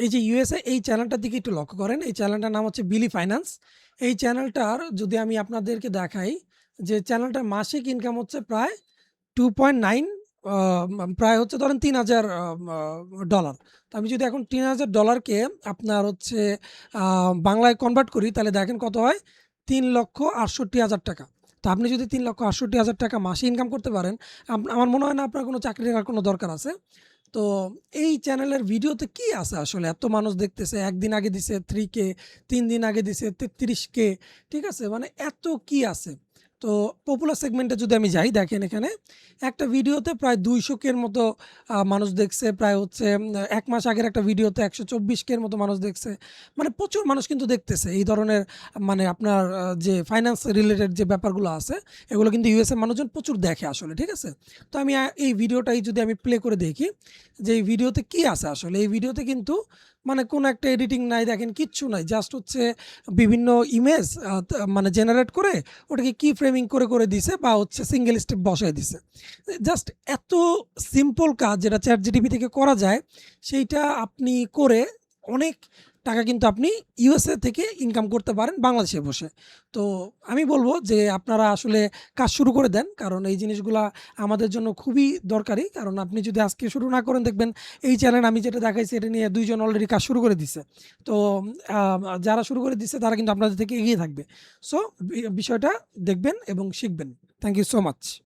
এই যে ইউএসএ এই চ্যানেলটার দিকে একটু লক্ষ্য করেন। এই চ্যানেলটার নাম হচ্ছে বিলি ফাইন্যান্স। এই চ্যানেলটার যদি আমি আপনাদেরকে দেখাই যে চ্যানেলটার মাসিক ইনকাম হচ্ছে প্রায় 2.9 আ প্রায় হচ্ছে ধরেন $৩,০০০ ডলার। তো আমি যদি এখন $৩,০০০ আপনার হচ্ছে আ বাংলায় কনভার্ট করি তাহলে দেখেন কত হয়? ৳৩,৬৮,০০০। তো আপনি যদি ৳৩,৬৮,০০০ মাসে ইনকাম করতে পারেন, আমার মনে হয় না আপনার কোনো চাকরির আর কোনো দরকার আছে। তো এই চ্যানেলের ভিডিওতে কি আছে আসলে? এত মানুষ দেখতেছে। ১ দিন আগে দিছে 3K, ৩ দিন আগে দিছে 33K, ঠিক আছে? মানে এত কি আছে? তো পপুলার সেগমেন্টে যদি আমি যাই, দেখেন এখানে একটা ভিডিওতে প্রায় 200K এর মতো মানুষ দেখছে। প্রায় হচ্ছে ১ মাস আগের একটা ভিডিওতে ১২০K এর মতো মানুষ দেখছে। মানে প্রচুর মানুষ কিন্তু দেখতেছে। এই ধরনের মানে আপনার যে ফাইন্যান্স রিলেটেড যে ব্যাপারগুলো আছে, এগুলো কিন্তু ইউএস এর মানুষজন প্রচুর দেখে আসলে, ঠিক আছে? তো আমি এই ভিডিওটাই যদি আমি প্লে করে দেখি যে এই ভিডিওতে কি আছে আসলে? এই ভিডিওতে কিন্তু মানে কোনো একটা এডিটিং নাই, দেখেন কিচ্ছু নাই। জাস্ট হচ্ছে বিভিন্ন ইমেজ মানে জেনারেট করে ওটাকে কি ফ্রেমিং করে দিছে বা হচ্ছে সিঙ্গেল স্টেপ বসায় দিছে। জাস্ট এত সিম্পল কাজ যেটা ChatGPT থেকে করা যায়, সেইটা আপনি করে অনেক টাকা কিন্তু আপনি ইউএসএ থেকে ইনকাম করতে পারেন বাংলাদেশে বসে। তো আমি বলব যে আপনারা আসলে কাজ শুরু করে দেন। কারণ এই জিনিসগুলা আমাদের জন্য খুবই দরকারি। কারণ আপনি যদি আজকে শুরু না করেন, দেখবেন এই চ্যানেল আমি যেটা দেখাইছি এটা নিয়ে ২ জন অলরেডি কাজ শুরু করে দিছে। তো আ যারা শুরু করে দিছে তারা কিন্তু আপনাদের থেকে এগিয়ে থাকবে। সো বিষয়টা দেখবেন এবং শিখবেন। Thank you so much.